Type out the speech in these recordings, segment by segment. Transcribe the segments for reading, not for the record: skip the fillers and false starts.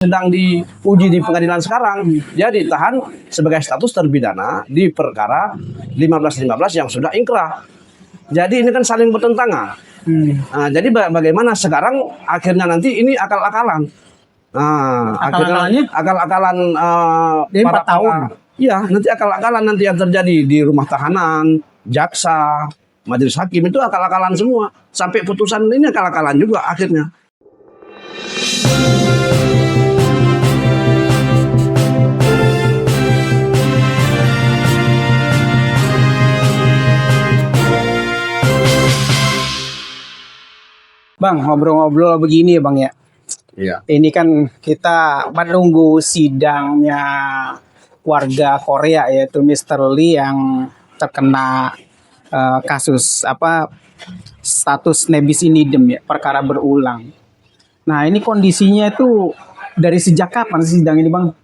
sedang diuji di pengadilan sekarang. Dia ditahan sebagai status terpidana di perkara 1515 yang sudah ingkrah. Jadi ini kan saling bertentangan. Nah, jadi bagaimana sekarang akhirnya nanti ini akal-akalan. Nah, Akal-akalannya? akal-akalan Jadi 4 tahun. Iya, nanti akal-akalan nanti yang terjadi di rumah tahanan, jaksa, majelis hakim itu akal-akalan semua. Sampai putusan ini akal-akalan juga akhirnya. Bang, ngobrol-ngobrol begini ya Bang ya. Iya. Ini kan kita menunggu sidangnya warga Korea yaitu Mr. Lee yang terkena kasus status nebis in idem ya, perkara berulang. Nah, ini kondisinya itu dari sejak kapan sih sidang ini, Bang?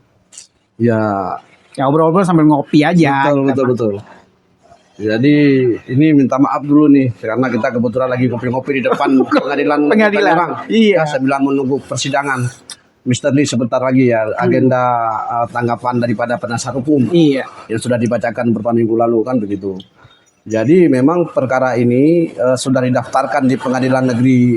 Ya, Ya ngobrol-ngobrol sambil ngopi aja. betul. Jadi ini minta maaf dulu nih karena kita kebetulan lagi ngopi-ngopi di depan pengadilan. Tangerang. Iya. Sambil menunggu persidangan. Mr. Lee sebentar lagi ya agenda tanggapan daripada penasihat hukum Iya. yang sudah dibacakan beberapa minggu lalu kan begitu. Jadi memang perkara ini sudah didaftarkan di Pengadilan Negeri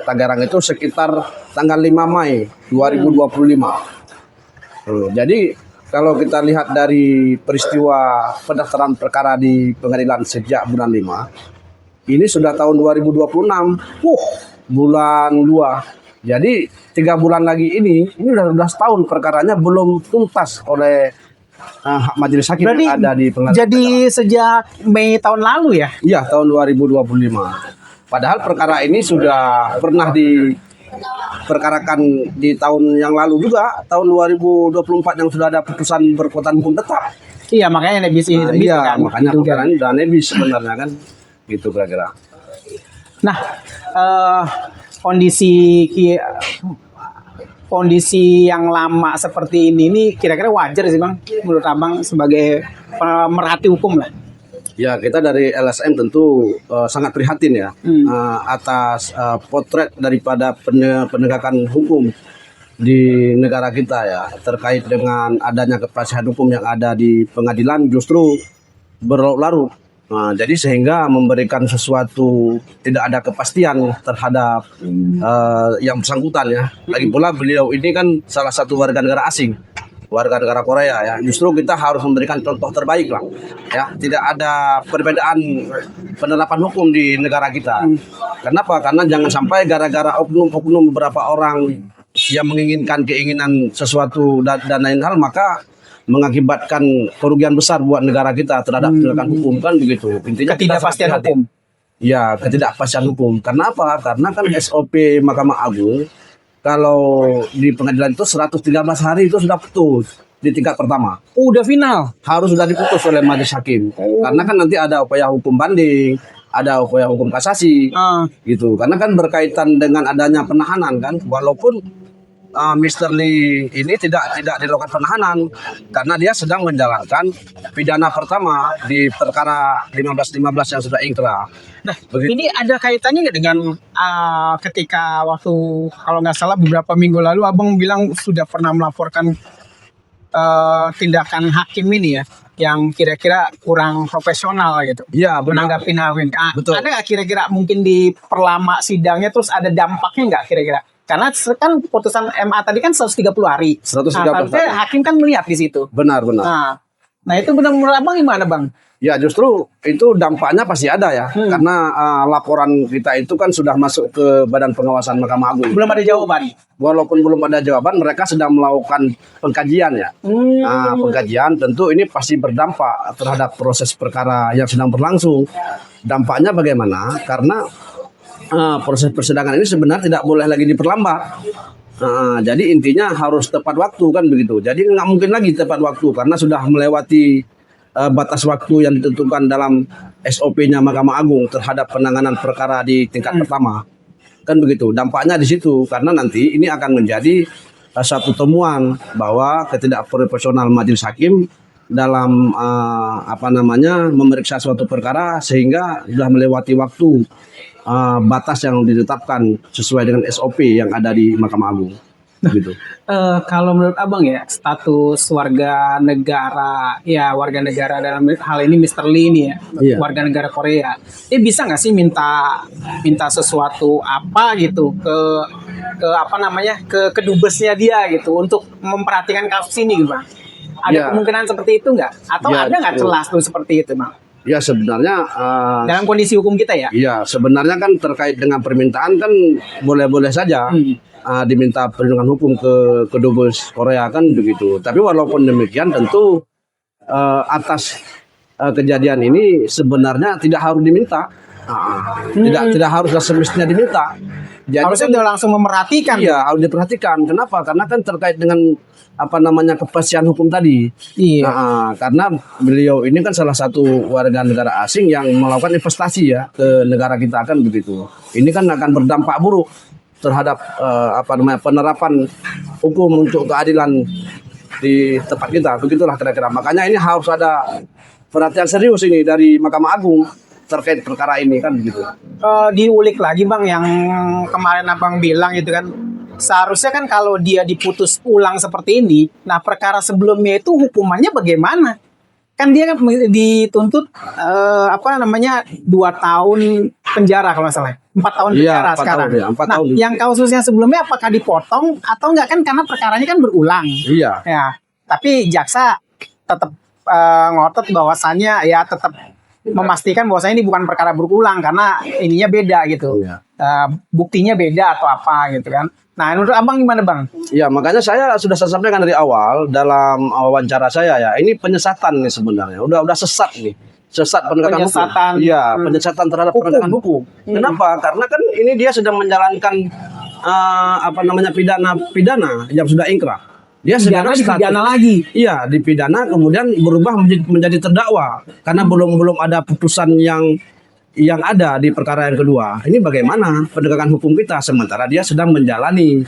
Tangerang itu sekitar tanggal 5 Mei 2025. Jadi kalau kita lihat dari peristiwa pendaftaran perkara di pengadilan sejak bulan 5, ini sudah tahun 2026, bulan 2. Jadi 3 bulan lagi ini udah 12 tahun perkaranya belum tuntas oleh majelis hakim Berarti yang ada di pengadilan. jadi sejak Mei tahun lalu ya? Iya, tahun 2025. Padahal perkara ini sudah pernah diperkarakan di tahun yang lalu juga, tahun 2024 yang sudah ada putusan berkekuatan hukum tetap. Iya, makanya nebis ini nebis Iya, kan. makanya Gitu perkara kan. ini udah nebis sebenarnya kan. Gitu kira-kira. Nah, kondisi yang lama seperti ini kira-kira wajar sih Bang menurut Abang sebagai pemerhati hukum lah. Ya, kita dari LSM tentu sangat prihatin ya atas potret daripada penegakan hukum di negara kita ya, terkait dengan adanya kepastian hukum yang ada di pengadilan justru berlarut-larut. Nah, jadi sehingga memberikan sesuatu tidak ada kepastian terhadap yang bersangkutan ya. Lagi pula beliau ini kan salah satu warga negara asing, warga negara Korea ya. Justru kita harus memberikan contoh terbaik lah ya. Tidak ada perbedaan penerapan hukum di negara kita. Kenapa? Karena jangan sampai gara-gara oknum-oknum beberapa orang yang menginginkan keinginan sesuatu dan lain hal maka mengakibatkan kerugian besar buat negara kita terhadap penegakan hukum kan begitu. Intinya Ketidakpastian hukum. Ya, ketidakpastian hukum. Karena apa? Karena kan SOP Mahkamah Agung kalau di pengadilan itu 113 hari itu sudah putus di tingkat pertama. Udah final. Harus sudah diputus oleh majelis hakim. Karena kan nanti ada upaya hukum banding, ada upaya hukum kasasi. Gitu. Karena kan berkaitan dengan adanya penahanan kan, walaupun Mr. Lee ini tidak dilakukan penahanan karena dia sedang menjalankan pidana pertama di perkara 1515 yang sudah ingkrah. Nah, ini ada kaitannya nggak dengan ketika waktu kalau nggak salah beberapa minggu lalu Abang bilang sudah pernah melaporkan tindakan hakim ini ya, yang kira-kira kurang profesional gitu. Iya, benar. Menanggapi hakim. Betul. Ada nggak kira-kira mungkin diperlama sidangnya terus ada dampaknya nggak kira-kira? Karena kan putusan MA tadi kan 130 hari. 130 Nah, harusnya hari. hakim kan melihat di situ. Benar. Nah itu benar menurut Abang gimana Bang? Ya justru itu dampaknya pasti ada ya. Karena laporan kita itu kan sudah masuk ke Badan Pengawasan Mahkamah Agung. Belum ada jawaban. Walaupun belum ada jawaban, mereka sedang melakukan pengkajian ya. Pengkajian tentu ini pasti berdampak terhadap proses perkara yang sedang berlangsung. Dampaknya bagaimana? Karena proses persidangan ini sebenarnya tidak boleh lagi diperlambat. Jadi intinya harus tepat waktu kan begitu. Jadi nggak mungkin lagi tepat waktu karena sudah melewati batas waktu yang ditentukan dalam SOP-nya Mahkamah Agung terhadap penanganan perkara di tingkat pertama. Kan begitu. Dampaknya di situ karena nanti ini akan menjadi satu temuan bahwa ketidakprofesional majelis hakim dalam memeriksa suatu perkara sehingga sudah melewati waktu batas yang ditetapkan sesuai dengan SOP yang ada di Mahkamah Agung. gitu. Kalau menurut abang ya, status warga negara, ya warga negara dalam hal ini Mr. Lee ini ya, Iya. warga negara Korea, bisa nggak sih minta minta sesuatu apa gitu ke apa namanya ke kedubesnya dia gitu untuk memperhatikan kasus ini gitu bang? Ada Ya. kemungkinan seperti itu nggak? Atau Ya, ada nggak betul. celah tuh seperti itu bang? Ya sebenarnya Dalam kondisi hukum kita ya? iya, sebenarnya kan terkait dengan permintaan kan boleh-boleh saja diminta perlindungan hukum ke kedubes Korea kan begitu. Tapi walaupun demikian tentu atas kejadian ini sebenarnya tidak harus diminta. Tidak harus semestinya diminta. Jadi Harusnya kan, udah langsung memerhatikan. iya harus diperhatikan. Kenapa? Karena kan terkait dengan apa namanya kepastian hukum tadi. Iya. Karena beliau ini kan salah satu warga negara asing yang melakukan investasi ya ke negara kita kan begitu. Ini kan akan berdampak buruk terhadap apa namanya penerapan hukum untuk keadilan di tempat kita. Begitulah kira-kira. Makanya ini harus ada perhatian serius ini dari Mahkamah Agung terkait perkara ini kan begitu. Diulik lagi bang yang kemarin abang bilang itu kan seharusnya kan kalau dia diputus ulang seperti ini, nah perkara sebelumnya itu hukumannya bagaimana? Kan dia kan dituntut apa namanya 2 tahun penjara kalau nggak salah, 4 tahun Iya, penjara 4 sekarang. tahun, ya, 4 Nah tahun. yang kasusnya sebelumnya apakah dipotong atau enggak kan karena perkaranya kan berulang. Iya. Ya, tapi jaksa tetap ngotot bahwasannya ya tetap memastikan bahwasanya ini bukan perkara berulang karena ininya beda gitu. Iya. Buktinya beda atau apa gitu kan. Nah, menurut abang gimana bang? Ya, makanya saya sudah sampaikan dari awal dalam wawancara saya ya, ini penyesatan nih sebenarnya. Udah sesat nih. Sesat penegakan Penyesatan. hukum. Iya, penyesatan terhadap penegakan hukum. Kenapa? Karena kan ini dia sedang menjalankan apa namanya pidana yang sudah ingkrah. Dia Pidana sekarang dipidana lagi. Iya, dipidana kemudian berubah menjadi terdakwa karena belum ada putusan yang ada di perkara yang kedua. Ini bagaimana penegakan hukum kita sementara dia sedang menjalani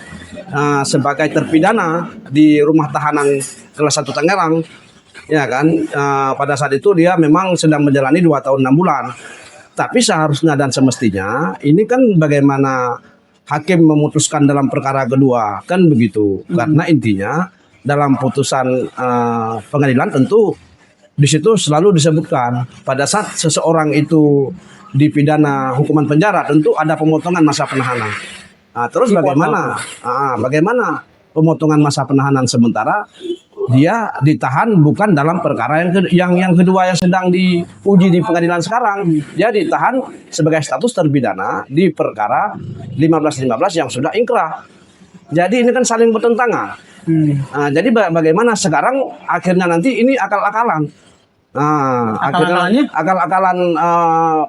sebagai terpidana di rumah tahanan kelas 1 Tangerang. Ya kan, pada saat itu dia memang sedang menjalani 2 tahun 6 bulan. Tapi seharusnya dan semestinya ini kan bagaimana hakim memutuskan dalam perkara kedua kan begitu. Karena intinya dalam putusan pengadilan tentu di situ selalu disebutkan pada saat seseorang itu dipidana hukuman penjara tentu ada pemotongan masa penahanan. Terus bagaimana? Bagaimana pemotongan masa penahanan sementara dia ditahan bukan dalam perkara yang kedua yang sedang diuji di pengadilan sekarang. Dia ditahan sebagai status terpidana di perkara 1515 yang sudah ingkrah. Jadi ini kan saling bertentangan. Jadi bagaimana sekarang akhirnya nanti ini akal-akalan. Akal-akalan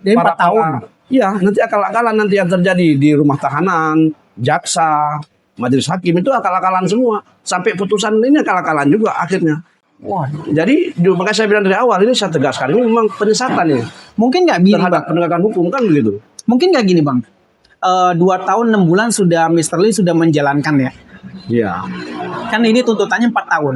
Jadi 4 tahun. Iya, nanti akal-akalan nanti yang terjadi di rumah tahanan, jaksa, majelis hakim itu akal-akalan semua. Sampai putusan ini akal-akalan juga akhirnya. Wah, Jadi makanya saya bilang dari awal ini saya tegaskan ini memang penyesatan ini mungkin nggak gini terhadap bang? penegakan hukum kan begitu. Mungkin nggak gini bang? 2 tahun 6 bulan sudah Mr. Lee sudah menjalankan ya. Iya. Kan ini tuntutannya 4 tahun.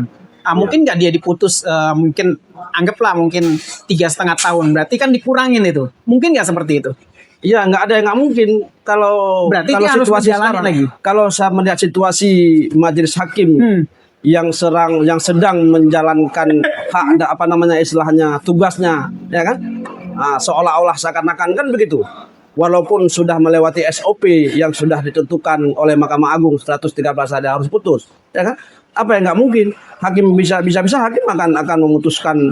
Mungkin nggak dia diputus mungkin anggaplah mungkin 3,5 tahun. Berarti kan dikurangin itu. Mungkin nggak seperti itu? Iya, nggak ada yang nggak mungkin kalau Berarti kalau dia harus situasi berjalan sekarang. lagi. Kalau saya melihat situasi majelis hakim yang sedang menjalankan apa namanya istilahnya tugasnya, ya kan? Seolah-olah seakan-akan kan begitu. Walaupun sudah melewati SOP yang sudah ditentukan oleh Mahkamah Agung 113 hari harus putus, ya kan? Apa yang nggak mungkin? Hakim bisa hakim akan memutuskan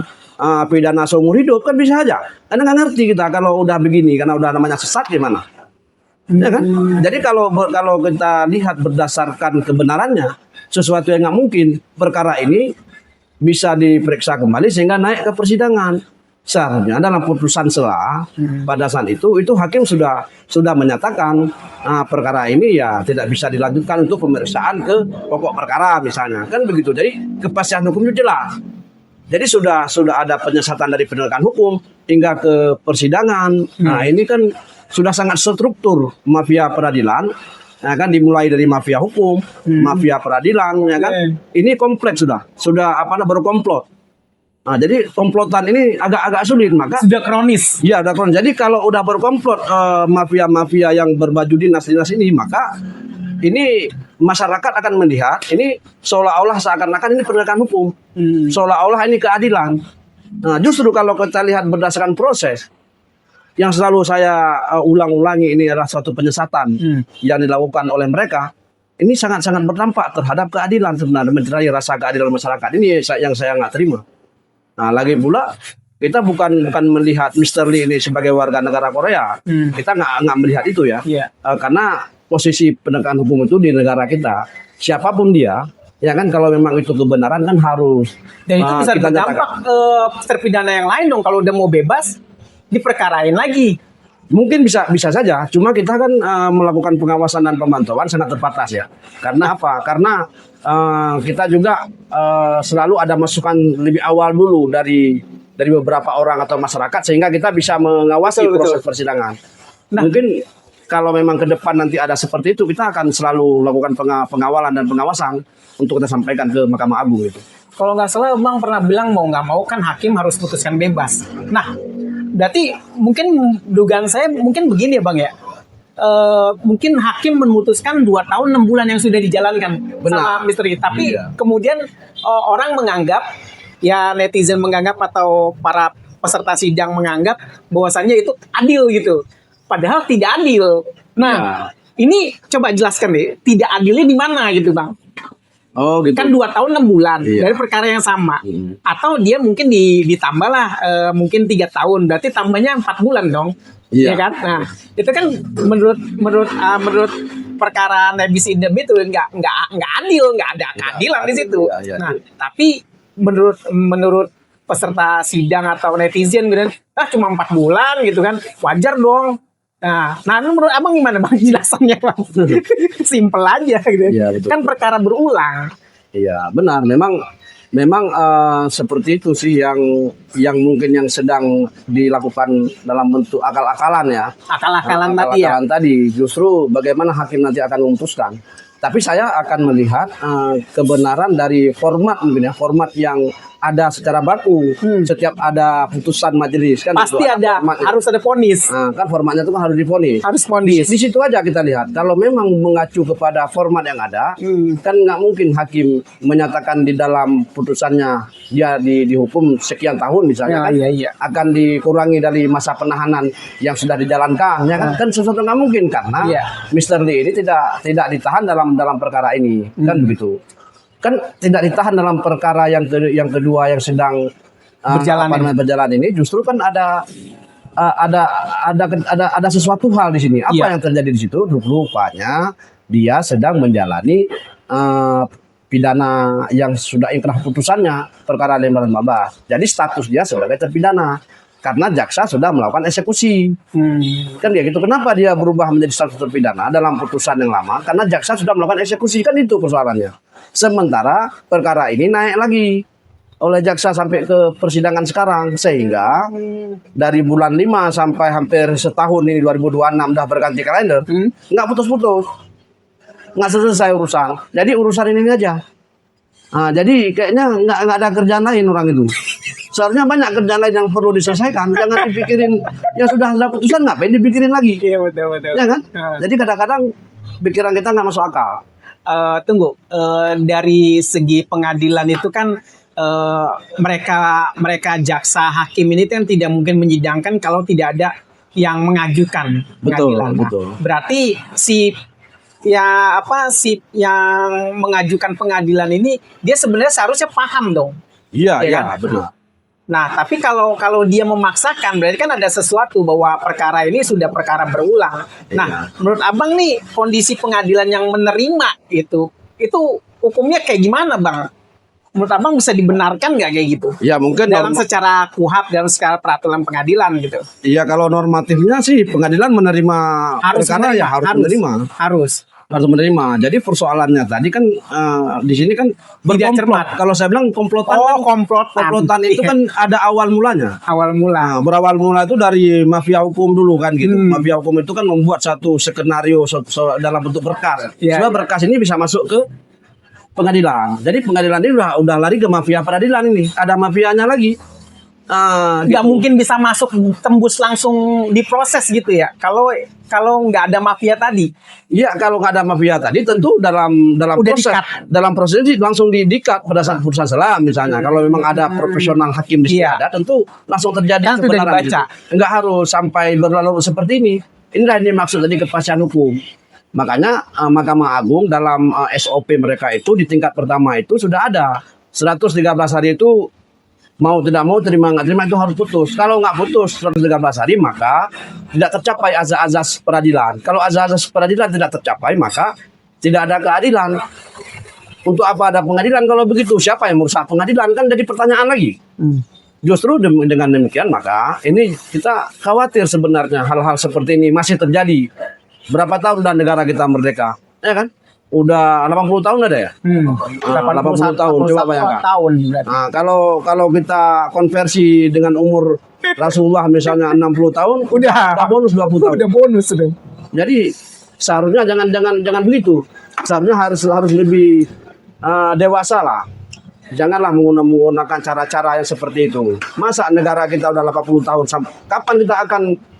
pidana seumur hidup kan bisa aja. Karena nggak ngerti kita kalau udah begini, karena udah namanya sesat gimana, ya kan? Jadi kalau kita lihat berdasarkan kebenarannya, sesuatu yang nggak mungkin, perkara ini bisa diperiksa kembali sehingga naik ke persidangan. Seharusnya dalam putusan sela pada saat itu hakim sudah menyatakan perkara ini ya tidak bisa dilanjutkan untuk pemeriksaan ke pokok perkara misalnya kan begitu. Jadi kepastian hukumnya jelas. Jadi sudah ada penyesatan dari penegakan hukum hingga ke persidangan. Nah ini kan sudah sangat struktur mafia peradilan. Ya kan dimulai dari mafia hukum, mafia peradilan, ya kan. Ini kompleks sudah berkomplot. Nah, jadi komplotan ini agak sulit maka Sudah kronis. ya jadi kalau udah berkomplot mafia-mafia yang berbaju dinas ini maka ini masyarakat akan melihat ini seolah-olah seakan-akan ini penegakan hukum, seolah-olah ini keadilan. Nah, justru kalau kita lihat berdasarkan proses yang selalu saya ulang-ulangi, ini adalah suatu penyesatan yang dilakukan oleh mereka. Ini sangat-sangat berdampak terhadap keadilan sebenarnya, mencederai rasa keadilan masyarakat. Ini yang saya nggak terima. Nah, lagi pula kita bukan melihat Mr. Lee ini sebagai warga negara Korea. Kita nggak melihat itu ya. Karena posisi penegakan hukum itu di negara kita, siapapun dia, ya kan, kalau memang itu kebenaran kan harus. Dan itu bisa kita berdampak ke terpidana yang lain dong, kalau udah mau bebas diperkarain lagi. Mungkin bisa saja, cuma kita kan melakukan pengawasan dan pemantauan sangat terbatas ya. Karena apa? Karena kita juga selalu ada masukan lebih awal dulu dari beberapa orang atau masyarakat, sehingga kita bisa mengawasi proses persidangan. Nah, mungkin kalau memang ke depan nanti ada seperti itu, kita akan selalu melakukan pengawalan dan pengawasan untuk kita sampaikan ke Mahkamah Agung itu. Kalau nggak salah Bang pernah bilang mau nggak mau kan hakim harus putuskan bebas. Nah, berarti mungkin dugaan saya mungkin begini ya Bang ya. Mungkin hakim memutuskan 2 tahun 6 bulan yang sudah dijalankan sama misteri. Tapi kemudian orang menganggap, ya netizen menganggap atau para peserta sidang menganggap bahwasannya itu adil gitu. Padahal tidak adil. Nah, ini coba jelaskan deh, tidak adilnya di mana gitu Bang? Oh gitu. Kan 2 tahun 6 bulan dari perkara yang sama. Atau dia mungkin ditambah lah mungkin 3 tahun. Berarti tambahnya 4 bulan dong. Ya kan? Nah, itu kan menurut perkara nebis idem itu nggak adil, nggak ada keadilan di situ. Nah, tapi menurut peserta sidang atau netizen gitu, cuma 4 bulan gitu kan. Wajar dong. Nah menurut Abang gimana Bang jelasannya Bang? Simpel aja gitu. Ya, betul. Kan perkara berulang. Iya, benar. Memang seperti itu sih yang mungkin yang sedang dilakukan dalam bentuk akal-akalan ya. Akal-akalan tadi. Justru bagaimana hakim nanti akan memutuskan. Tapi saya akan melihat kebenaran dari format mungkin ya, format yang ada secara baku. Setiap ada putusan majelis kan pasti ada harus ada vonis. Nah, kan formatnya itu kan harus divonis. Harus vonis. Di situ aja kita lihat. Kalau memang mengacu kepada format yang ada, kan nggak mungkin hakim menyatakan di dalam putusannya dia dihukum sekian tahun misalnya akan dikurangi dari masa penahanan yang sudah dijalankan ya kan. Kan sesuatu nggak mungkin karena Mr. Lee ini tidak ditahan dalam perkara ini kan begitu. Kan tidak ditahan dalam perkara yang kedua yang sedang berjalan ini, justru kan ada sesuatu hal di sini. Apa yang terjadi di situ? Rupanya dia sedang menjalani pidana yang sudah inkrah putusannya, perkara 515. Jadi status dia sebagai terpidana karena jaksa sudah melakukan eksekusi. Kan ya gitu. Kenapa dia berubah menjadi status terpidana dalam putusan yang lama? Karena jaksa sudah melakukan eksekusi, kan itu persoalannya. Sementara perkara ini naik lagi oleh jaksa sampai ke persidangan sekarang, sehingga dari bulan 5 sampai hampir setahun ini 2026 udah berganti kalender, nggak putus-putus, nggak selesai urusan. Jadi urusan ini aja. Nah, jadi kayaknya nggak ada kerjaan lain orang itu. Seharusnya banyak kerjaan lain yang perlu diselesaikan. Jangan dipikirin yang sudah ada putusan, ngapain dipikirin lagi? Iya betul. Ya kan? Jadi kadang-kadang pikiran kita nggak masuk akal. Dari segi pengadilan itu kan mereka jaksa hakim ini kan tidak mungkin menyidangkan kalau tidak ada yang mengajukan pengadilan. Betul. Berarti yang mengajukan pengadilan ini dia sebenarnya seharusnya paham dong. Iya, kan? benar. Nah, tapi kalau dia memaksakan berarti kan ada sesuatu bahwa perkara ini sudah perkara berulang. Nah, menurut Abang nih kondisi pengadilan yang menerima itu hukumnya kayak gimana, Bang? Menurut Abang bisa dibenarkan nggak kayak gitu? Ya mungkin dalam secara KUHP, dalam secara peraturan pengadilan gitu. Iya, kalau normatifnya sih pengadilan menerima perkara ya harus menerima. Harus menerima. Jadi persoalannya tadi kan di sini kan berkomplot. Kalau saya bilang komplotan. Komplotan itu kan ada awal mulanya. Berawal mula itu dari mafia hukum dulu kan gitu. Mafia hukum itu kan membuat satu skenario dalam bentuk berkas. Supaya berkas ini bisa masuk ke pengadilan. Jadi pengadilan ini udah lari ke mafia peradilan ini. Ada mafianya lagi. nggak mungkin bisa masuk tembus langsung diproses gitu ya. Kalau nggak ada mafia tadi. Iya, kalau nggak ada mafia tadi tentu dalam Udah proses di-cut. dalam proses ini langsung dikat pada saat putusan selah misalnya. Kalau memang ada profesional hakim di sini Iya. ada, tentu langsung terjadi Kan sudah kebenaran dibaca. itu. Nggak harus sampai berlalu seperti ini. Inilah yang dimaksud tadi kepastian hukum. Makanya Mahkamah Agung dalam SOP mereka itu di tingkat pertama itu sudah ada 113 hari itu. Mau tidak mau, terima nggak terima itu harus putus. Kalau nggak putus 113 hari maka tidak tercapai azas-azas peradilan. Kalau azas-azas peradilan tidak tercapai maka tidak ada keadilan. Untuk apa ada pengadilan kalau begitu? Siapa yang merusak pengadilan? Kan jadi pertanyaan lagi. Justru dengan demikian maka ini kita khawatir sebenarnya hal-hal seperti ini masih terjadi. Berapa tahun dan negara kita merdeka? Ya kan? Udah 80 tahun ada ya? 80 tahun, coba bayangkan. Tahun berarti. Nah, kalau kita konversi dengan umur Rasulullah misalnya 60 tahun, Udah bonus 20 tahun. Udah bonus sudah. Jadi seharusnya jangan begitu. Seharusnya harus lebih dewasa lah. Janganlah menggunakan cara-cara yang seperti itu. Masa negara kita udah 80 tahun, kapan kita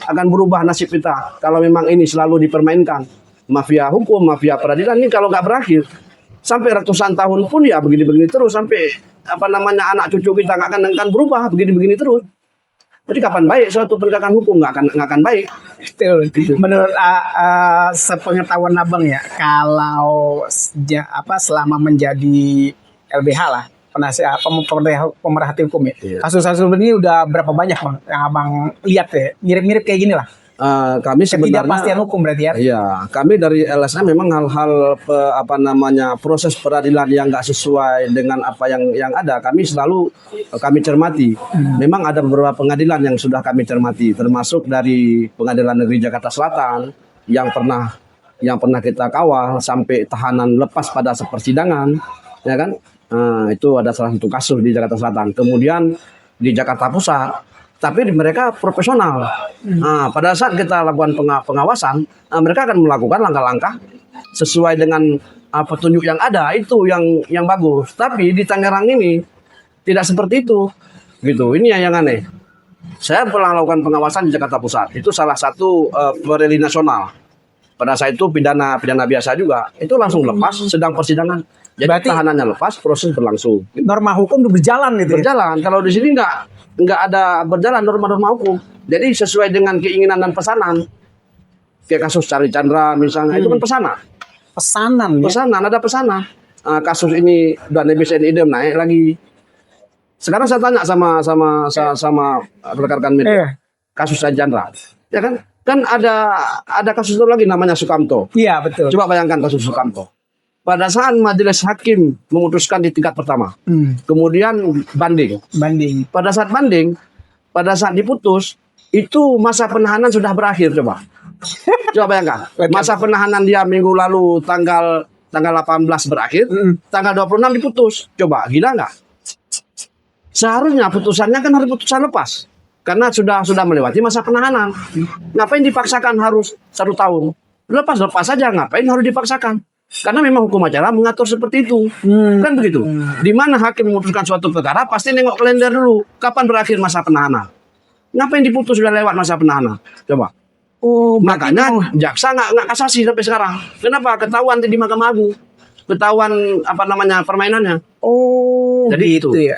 akan berubah nasib kita kalau memang ini selalu dipermainkan? Mafia hukum, mafia peradilan ini kalau nggak berakhir sampai ratusan tahun pun ya begini-begini terus sampai anak cucu kita nggak akan berubah begini-begini terus. Jadi kapan baik suatu penegakan hukum nggak akan baik. Betul. Menurut sepengetahuan abang ya, kalau selama menjadi LBH lah penasihat pemerhati hukum ya, Iya. kasus-kasus ini udah berapa banyak bang yang abang lihat ya, mirip-mirip kayak gini lah. Kami sebenarnya Ketidakpastian hukum berarti ya. Iya, kami dari LSM memang hal-hal proses peradilan yang nggak sesuai dengan apa yang ada, kami selalu kami cermati. Memang ada beberapa pengadilan yang sudah kami cermati, termasuk dari Pengadilan Negeri Jakarta Selatan yang pernah kita kawal sampai tahanan lepas pada persidangan, ya kan? Itu ada salah satu kasus di Jakarta Selatan. Kemudian di Jakarta Pusat. Tapi mereka profesional. Nah, pada saat kita lakukan pengawasan, mereka akan melakukan langkah-langkah sesuai dengan petunjuk yang ada, itu yang bagus. Tapi di Tangerang ini tidak seperti itu, gitu. Ini yang aneh. Saya pernah lakukan pengawasan di Jakarta Pusat. Itu salah satu pereli nasional. Pada saat itu pidana biasa juga. Itu langsung lepas sedang persidangan. Jadi Berarti tahanannya lepas, proses berlangsung. norma hukum itu berjalan gitu. Berjalan. Kalau di sini nggak ada berjalan norma-norma hukum. Jadi sesuai dengan keinginan dan pesanan. Kayak kasus Cari Chandra misalnya, itu kan pesanan. Pesanan ya. Pesanan, ada pesanan. Kasus ini udah nebis idem naik lagi. Sekarang saya tanya sama rekan-rekan media. Kasus Cari Chandra. Ya kan? Kan ada kasus itu lagi namanya Sukamto. Iya betul. Coba bayangkan kasus Sukamto. Pada saat majelis hakim memutuskan di tingkat pertama, kemudian banding. Pada saat diputus, itu masa penahanan sudah berakhir. Coba bayangkan. Masa penahanan dia minggu lalu tanggal 18 berakhir, tanggal 26 diputus. Coba, gila nggak? Seharusnya putusannya kan harus putusan lepas. Karena sudah melewati masa penahanan. Ngapain dipaksakan harus 1 tahun? Lepas saja, ngapain harus dipaksakan? Karena memang hukum acara mengatur seperti itu. Kan begitu. Di mana hakim memutuskan suatu perkara pasti nengok kalender dulu. Kapan berakhir masa penahanan? Ngapain diputus sudah lewat masa penahanan? Coba. Makanya jaksa nggak kasasi sampai sekarang. Kenapa? Ketahuan di Mahkamah Agung. Ketahuan permainannya. Jadi itu. Ya.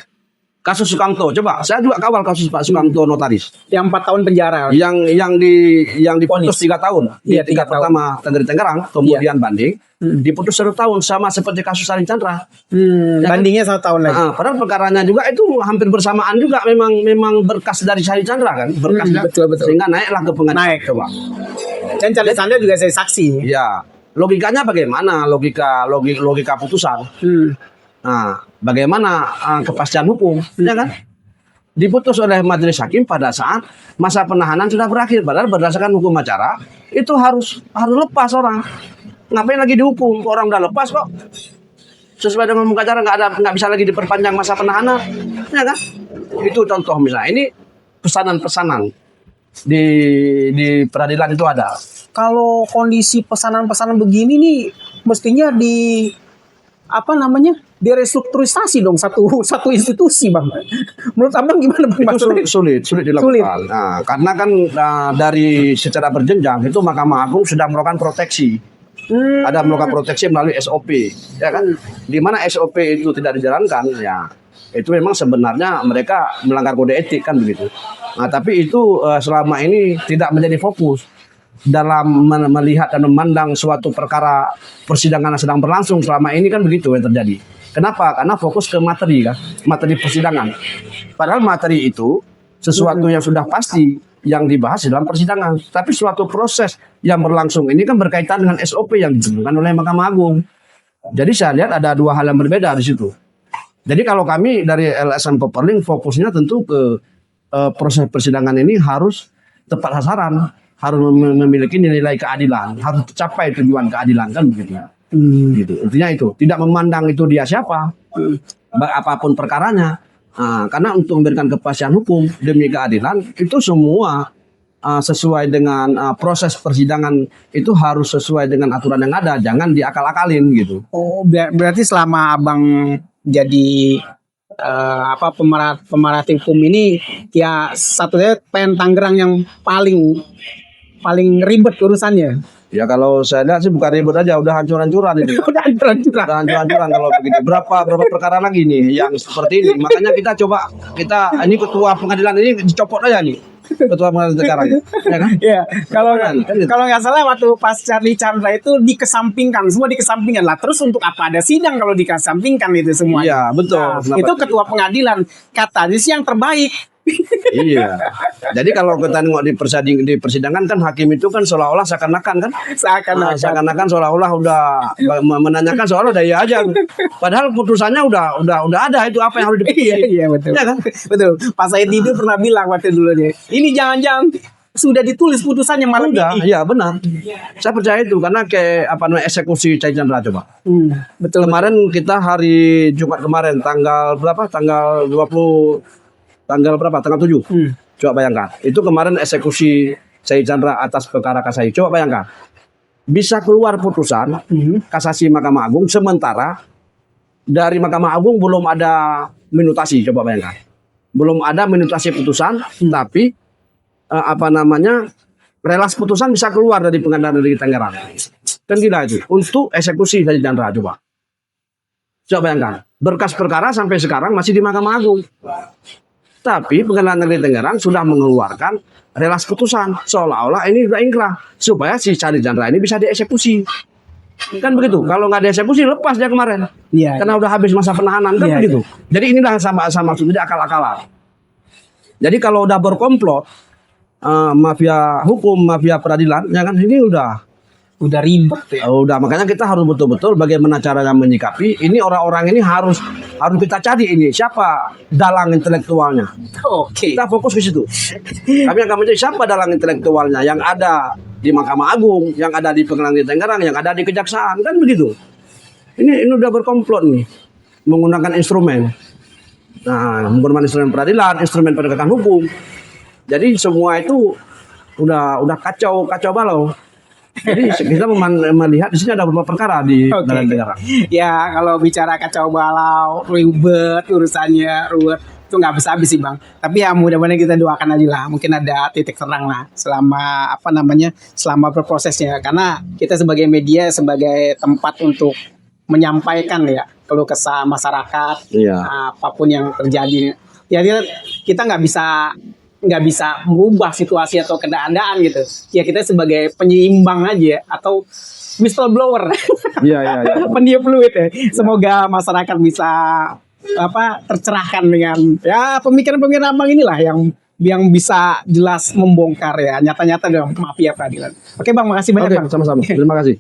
Kasus Sukamto, coba saya juga kawal kasus Pak Sukamto notaris. Yang 4 tahun penjara. Yang diputus 3 tahun. Iya, Di tingkat 3 tahun. pertama dari Tangerang, kemudian banding, diputus 1 tahun sama seperti kasus Cari Chandra. Bandingnya 1 tahun lagi. Padahal perkaranya juga itu hampir bersamaan juga, memang berkas dari Cari Chandra kan, berkasnya. Betul. Sehingga naiklah ke pengadilan. Naik. Coba. Dan Cari Chandra juga saya saksi. Ya, logikanya bagaimana? Logika putusan. Nah, bagaimana kepastian hukum, ya kan? Diputus oleh majelis hakim pada saat masa penahanan sudah berakhir. Padahal berdasarkan hukum acara itu harus lepas orang. Ngapain lagi dihukum? Orang udah lepas kok. Sesuai dengan hukum acara nggak bisa lagi diperpanjang masa penahanan, ya kan? Itu contoh misalnya. Ini pesanan-pesanan di peradilan itu ada. Kalau kondisi pesanan-pesanan begini nih mestinya apa namanya direstrukturisasi dong satu institusi bang. Menurut abang gimana bang? Itu Maksudnya? sulit dilakukan. Nah, karena kan dari secara berjenjang itu Mahkamah Agung sudah melakukan proteksi. Ada melakukan proteksi melalui SOP, ya kan? Di mana SOP itu tidak dijalankan, ya itu memang sebenarnya mereka melanggar kode etik kan begitu. Nah, tapi itu selama ini tidak menjadi fokus dalam melihat dan memandang suatu perkara persidangan yang sedang berlangsung selama ini kan begitu yang terjadi. Kenapa? Karena fokus ke materi kan, materi persidangan. Padahal materi itu sesuatu yang sudah pasti yang dibahas dalam persidangan. Tapi suatu proses yang berlangsung ini kan berkaitan dengan SOP yang ditentukan oleh Mahkamah Agung. Jadi saya lihat ada dua hal yang berbeda di situ. Jadi kalau kami dari LSM Pepperlink fokusnya tentu ke proses persidangan ini harus tepat sasaran, harus memiliki nilai keadilan, harus tercapai tujuan keadilan kan begitu. Gitu. Intinya itu, tidak memandang itu dia siapa, apapun perkaranya. Nah, karena untuk memberikan kepastian hukum demi keadilan itu semua sesuai dengan proses persidangan itu harus sesuai dengan aturan yang ada, jangan diakal-akalin gitu. Oh, berarti selama abang jadi pemerhati hukum ini ya satunya PN Tangerang yang paling ribet urusannya. Ya kalau saya lihat sih bukan ribut aja, udah hancur-hancuran ini. Udah hancur-hancuran. Udah hancur-hancuran kalau begitu. Berapa perkara lagi nih yang seperti ini. Makanya kita ini ketua pengadilan ini dicopot aja nih. Ketua pengadilan sekarang. Ya kan? Iya, kalau nggak salah waktu pas Charlie Chandra itu dikesampingkan, semua dikesampingkan lah. Terus untuk apa ada sidang kalau dikesampingkan itu semua? Iya, betul. Nah, itu ketua pengadilan katanya sih yang terbaik. Iya. Jadi kalau kita nengok di persidangan kan hakim itu kan seolah-olah seakan-akan kan seakan-akan seolah-olah udah menanyakan seolah udah iya aja. Padahal putusannya udah ada itu apa yang harus diputusin. Iya betul. Ya kan? Betul. Pak Said Didu pernah bilang waktu dulu nih. Ini jangan-jangan sudah ditulis putusannya malam ini. Iya benar. Saya percaya itu karena eksekusi Cai Chandra coba. Betul. Kemarin kita hari Jumat kemarin tanggal berapa? Tanggal 7. Coba bayangkan. Itu kemarin eksekusi Cai Chandra atas perkara kasasi. Coba bayangkan. Bisa keluar putusan kasasi Mahkamah Agung sementara dari Mahkamah Agung belum ada minutasi. Coba bayangkan. Belum ada minutasi putusan tapi relas putusan bisa keluar dari Pengadilan Negeri Tangerang. Kan gila itu. Untuk eksekusi Cai Chandra coba. Coba bayangkan. Berkas perkara sampai sekarang masih di Mahkamah Agung. Tapi Pengadilan Negeri Tangerang sudah mengeluarkan relas putusan seolah-olah ini sudah ingkrah supaya si Charlie Chandra ini bisa dieksekusi. Kan begitu. Kalau nggak dieksekusi lepas dia kemarin. Iya. Karena udah habis masa penahanan kan begitu. Jadi inilah sama maksudnya akal-akalan. Jadi kalau udah berkomplot mafia hukum, mafia peradilan, ya kan ini udah ribet ya. Udah makanya kita harus betul-betul bagaimana caranya menyikapi ini orang-orang ini harus kita cari ini siapa dalang intelektualnya. Oke. Kita fokus ke situ. Kami akan mencari siapa dalang intelektualnya yang ada di Mahkamah Agung, yang ada di Pengadilan Negeri Tangerang, yang ada di Kejaksaan kan begitu. Ini udah berkomplot nih menggunakan instrumen. Nah, menggunakan instrumen peradilan, instrumen penegakan hukum. Jadi semua itu udah kacau balau. Jadi kita melihat di sini ada beberapa perkara di dalam negara. Ya kalau bicara kacau balau, ribet urusannya, itu nggak bisa habis sih bang. Tapi ya mudah-mudahan kita doakan aja lah. Mungkin ada titik terang lah selama selama berprosesnya. Karena kita sebagai media, sebagai tempat untuk menyampaikan ya keluh kesah masyarakat, apapun yang terjadi. Ya kita nggak bisa mengubah situasi atau keadaan gitu. Ya kita sebagai penyeimbang aja atau whistleblower. Iya. Pendiam fluid ya. Semoga masyarakat bisa tercerahkan dengan ya pemikiran-pemikiran abang inilah yang bisa jelas membongkar ya nyata-nyata dalam mafia peradilan. Oke bang, makasih banyak bang. Sama-sama. Terima kasih.